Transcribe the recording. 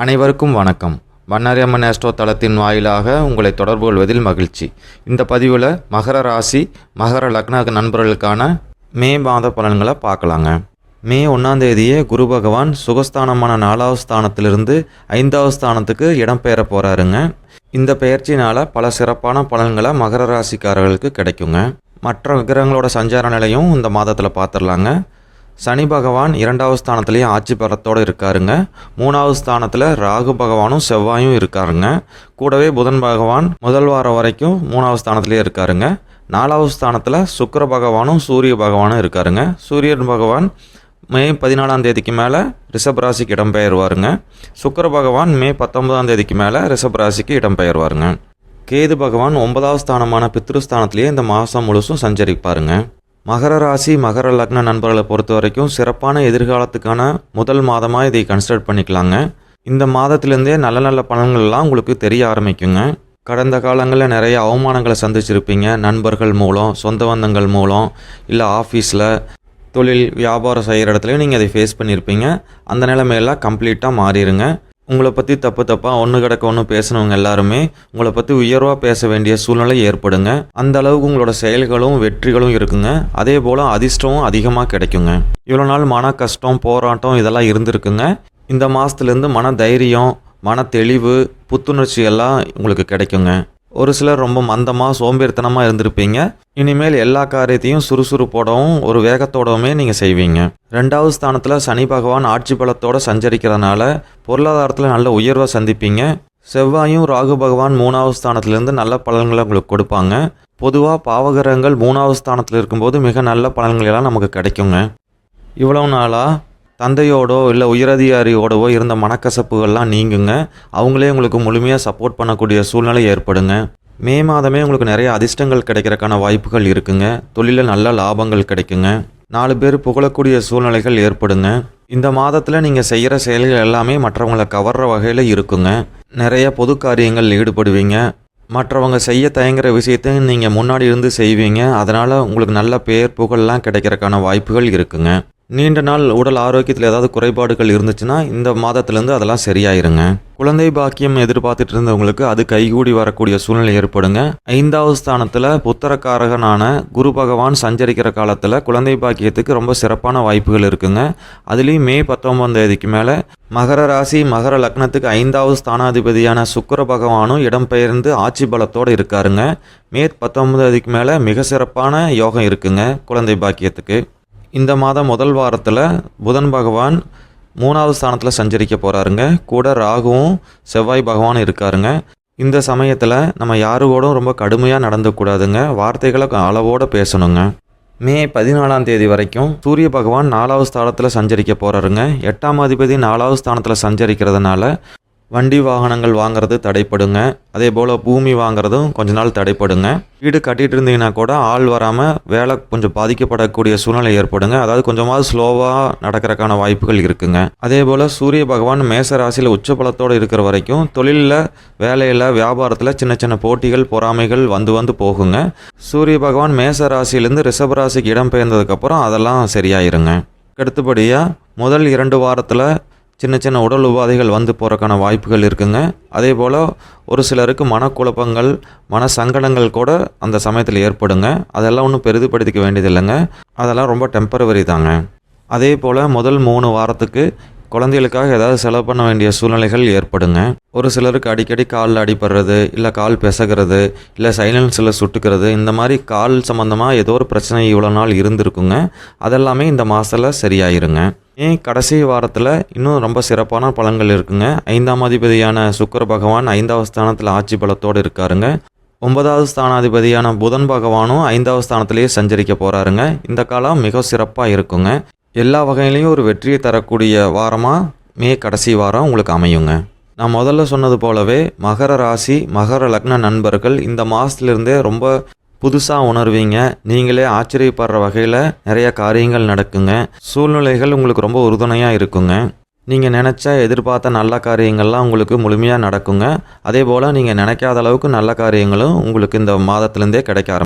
அனைவருக்கும் வணக்கம். பண்ணாரியம்மன் ஆஸ்ட்ரோ தளத்தின் வாயிலாக உங்களை தொடர்பு கொள்வதில் மகிழ்ச்சி. இந்த பதிவில் மகர ராசி மகர லக்ன நண்பர்களுக்கான மே மாத பலன்களை பார்க்கலாங்க. மே 1ஆம் தேதியே குரு பகவான் சுகஸ்தானமான 4வது ஸ்தானத்திலிருந்து 5வது ஸ்தானத்துக்கு இடம்பெயர போகிறாருங்க. இந்த பெயர்ச்சினால் பல சிறப்பான பலன்களை மகர ராசிக்காரர்களுக்கு கிடைக்குங்க. மற்ற விக்கிரகங்களோட சஞ்சார நிலையும் இந்த மாதத்தில் பார்த்துடலாங்க. சனி பகவான் 2வது ஸ்தானத்துலேயும் ஆட்சி பலத்தோடு இருக்காருங்க. 3வது ஸ்தானத்தில் ராகு பகவானும் செவ்வாயும் இருக்காருங்க. கூடவே புதன் பகவான் முதல் வாரம் வரைக்கும் 3வது ஸ்தானத்துலேயே இருக்காருங்க. 4வது ஸ்தானத்தில் சுக்கிர பகவானும் சூரிய பகவானும் இருக்காருங்க. சூரியன் பகவான் மே 14ஆம் தேதிக்கு மேலே ரிஷப ராசிக்கு இடம்பெயர்வாருங்க. சுக்கிர பகவான் மே 19ஆம் தேதிக்கு மேலே ரிஷப ராசிக்கு இடம்பெயர்வாருங்க. கேது பகவான் 9வது ஸ்தானமான பித்ருஸ்தானத்திலேயே இந்த மாதம் முழுசும் சஞ்சரிப்பாருங்க. மகர ராசி மகர லக்ன நண்பர்களை பொறுத்த வரைக்கும் சிறப்பான எதிர்காலத்துக்கான முதல் மாதமாக இதை கன்சிடர் பண்ணிக்கலாங்க. இந்த மாதத்திலேருந்தே நல்ல நல்ல பலன்கள்லாம் உங்களுக்கு தெரிய ஆரம்பிக்குங்க. கடந்த காலங்களில் நிறைய அவமானங்களை சந்திச்சிருப்பீங்க. நண்பர்கள் மூலம், சொந்த பந்தங்கள் மூலம், இல்லை ஆஃபீஸில் தொழில் வியாபாரம் செய்கிற இடத்துலையும் நீங்கள் அதை ஃபேஸ் பண்ணியிருப்பீங்க. அந்த நிலைமையெல்லாம் கம்ப்ளீட்டாக மாறிடுங்க. உங்களை பற்றி தப்பாக ஒன்று கிடக்க ஒன்று பேசினவங்க எல்லாருமே உங்களை பற்றி உயர்வாக பேச வேண்டிய சூழ்நிலை ஏற்படுங்க. அந்த அளவுக்கு உங்களோட செயல்களும் வெற்றிகளும் இருக்குங்க. அதே போல் அதிர்ஷ்டமும் அதிகமாக கிடைக்குங்க. இவ்வளோ நாள் மன கஷ்டம், போராட்டம் இதெல்லாம் இருந்திருக்குங்க. இந்த மாதத்துலேருந்து மன தைரியம், மன தெளிவு, புத்துணர்ச்சி எல்லாம் உங்களுக்கு கிடைக்குங்க. ஒரு சிலர் ரொம்ப மந்தமாக சோம்பேறித்தனமாக இருந்திருப்பீங்க. இனிமேல் எல்லா காரியத்தையும் சுறுசுறுப்போடவும் ஒரு வேகத்தோடவுமே நீங்கள் செய்வீங்க. 2வது ஸ்தானத்தில் சனி பகவான் ஆட்சி பலத்தோடு சஞ்சரிக்கிறதுனால பொருளாதாரத்தில் நல்ல உயர்வை சந்திப்பீங்க. செவ்வாயும் ராகு பகவான் 3வது ஸ்தானத்திலேருந்து நல்ல பலன்களை உங்களுக்கு கொடுப்பாங்க. பொதுவாக பாவகிரகங்கள் 3வது ஸ்தானத்தில் இருக்கும்போது மிக நல்ல பலன்களெல்லாம் நமக்கு கிடைக்குங்க. இவ்வளவு நாளாக தந்தையோடோ இல்லை உயரதிகாரியோடவோ இருந்த மனக்கசப்புகள்லாம் நீங்குங்க. அவங்களே உங்களுக்கு முழுமையாக சப்போர்ட் பண்ணக்கூடிய சூழ்நிலை ஏற்படுங்க. மே மாதமே உங்களுக்கு நிறைய அதிர்ஷ்டங்கள் கிடைக்கிறதுக்கான வாய்ப்புகள் இருக்குங்க. தொழிலில் நல்ல லாபங்கள் கிடைக்குங்க. 4 பேர் புகழக்கூடிய சூழ்நிலைகள் ஏற்படுங்க. இந்த மாதத்தில் நீங்கள் செய்கிற செயல்கள் எல்லாமே மற்றவங்களை கவர்ற வகையில் இருக்குங்க. நிறைய பொது காரியங்கள் ஈடுபடுவீங்க. மற்றவங்க செய்ய தயங்குற விஷயத்தை நீங்கள் முன்னாடி இருந்து செய்வீங்க. அதனால் உங்களுக்கு நல்ல பேர் புகழெலாம் கிடைக்கிறதுக்கான வாய்ப்புகள் இருக்குங்க. நீண்ட நாள் உடல் ஆரோக்கியத்தில் ஏதாவது குறைபாடுகள் இருந்துச்சுன்னா இந்த மாதத்துலேருந்து அதெல்லாம் சரியாயிருங்க. குழந்தை பாக்கியம் எதிர்பார்த்துட்டு இருந்தவங்களுக்கு அது கைகூடி வரக்கூடிய சூழ்நிலை ஏற்படுங்க. 5வது ஸ்தானத்தில் புத்திரக்காரகனான குரு பகவான் சஞ்சரிக்கிற காலத்தில் குழந்தை பாக்கியத்துக்கு ரொம்ப சிறப்பான வாய்ப்புகள் இருக்குங்க. அதுலேயும் மே 19ஆம் தேதிக்கு மேலே மகர ராசி மகர லக்னத்துக்கு 5வது ஸ்தானாதிபதியான சுக்கிர பகவானும் இடம்பெயர்ந்து ஆட்சி பலத்தோடு இருக்காருங்க. மே 19ஆம் தேதிக்கு மேலே மிக சிறப்பான யோகம் இருக்குங்க குழந்தை பாக்கியத்துக்கு. இந்த மாதம் முதல் வாரத்தில் புதன் பகவான் 3வது ஸ்தானத்தில் சஞ்சரிக்க போகிறாருங்க. கூட ராகுவும் செவ்வாய் பகவான் இருக்காருங்க. இந்த சமயத்தில் நம்ம யாருக்கூடும் ரொம்ப கடுமையாக நடந்துக்கூடாதுங்க. வார்த்தைகளை அளவோடு பேசணுங்க. மே 14ஆம் தேதி வரைக்கும் சூரிய பகவான் 4வது ஸ்தானத்தில் சஞ்சரிக்க போகிறாருங்க. 8ஆம் அதிபதி 4வது ஸ்தானத்தில் சஞ்சரிக்கிறதுனால வண்டி வாகனங்கள் வாங்குறது தடைப்படுங்க. அதே போல் பூமி வாங்குறதும் கொஞ்ச நாள் தடைப்படுங்க. வீடு கட்டிகிட்டு இருந்தீங்கன்னா கூட ஆள் வராமல் வேலை கொஞ்சம் பாதிக்கப்படக்கூடிய சூழ்நிலை ஏற்படுங்க. அதாவது கொஞ்சமாவது ஸ்லோவாக நடக்கிறதுக்கான வாய்ப்புகள் இருக்குங்க. அதே போல் சூரிய பகவான் மேச ராசியில் உச்சபலத்தோடு இருக்கிற வரைக்கும் தொழிலில், வேலையில், வியாபாரத்தில் சின்ன சின்ன போட்டிகள், பொறாமைகள் வந்து போகுங்க. சூரிய பகவான் மேச ராசியிலேருந்து ரிஷப ராசிக்கு இடம்பெயர்ந்ததுக்கப்புறம் அதெல்லாம் சரியாயிருங்க. அடுத்தபடியாக முதல் 2 வாரத்தில் சின்ன சின்ன உடல் உபாதைகள் வந்து போகிறக்கான வாய்ப்புகள் இருக்குங்க. அதே போல் ஒரு சிலருக்கு மனக்குழப்பங்கள், மன சங்கடங்கள் கூட அந்த சமயத்தில் ஏற்படுங்க. அதெல்லாம் ஒன்றும் பெரிதுபடுத்திக்க வேண்டியதில்லைங்க. அதெல்லாம் ரொம்ப டெம்பரவரி தாங்க. அதே போல் முதல் 3 வாரத்துக்கு குழந்தைகளுக்காக ஏதாவது செலவு பண்ண வேண்டிய சூழ்நிலைகள் ஏற்படுங்க. ஒரு சிலருக்கு அடிக்கடி காலில் அடிபடுறது, இல்லை கால் பிசகிறது, இல்லை சைலன்ஸில் சுட்டுக்கிறது, இந்த மாதிரி கால் சம்மந்தமாக ஏதோ ஒரு பிரச்சனை இவ்வளோ நாள் இருந்திருக்குங்க. அதெல்லாமே இந்த மாதத்தில் சரியாயிருங்க. கடைசி வாரத்தில் இன்னும் ரொம்ப சிறப்பான பலன்கள் இருக்குங்க. 5ஆம் அதிபதியான சுக்கிர பகவான் 5வது ஸ்தானத்தில் ஆட்சி பலத்தோடு இருக்காருங்க. 9வது ஸ்தானாதிபதியான புதன் பகவானும் 5வது ஸ்தானத்திலேயே சஞ்சரிக்க போகிறாருங்க. இந்த காலம் மிக சிறப்பாக இருக்குங்க. எல்லா வகையிலையும் ஒரு வெற்றியை தரக்கூடிய வாரமாக மே கடைசி வாரம் உங்களுக்கு அமையுங்க. நான் முதல்ல சொன்னது போலவே மகர ராசி மகர லக்ன நண்பர்கள் இந்த மாதத்துலேருந்தே ரொம்ப புதுசாக உணர்வீங்க. நீங்களே ஆச்சரியப்படுற வகையில் நிறைய காரியங்கள் நடக்குங்க. சூழ்நிலைகள் உங்களுக்கு ரொம்ப உறுதுணையாக இருக்குங்க. நீங்கள் நினச்சா எதிர்பார்த்த நல்ல காரியங்கள்லாம் உங்களுக்கு முழுமையாக நடக்குங்க. அதே போல் நீங்கள் நினைக்காத அளவுக்கு நல்ல காரியங்களும் உங்களுக்கு இந்த மாதத்துலேருந்தே கிடைக்க ஆரம்பிக்கும்.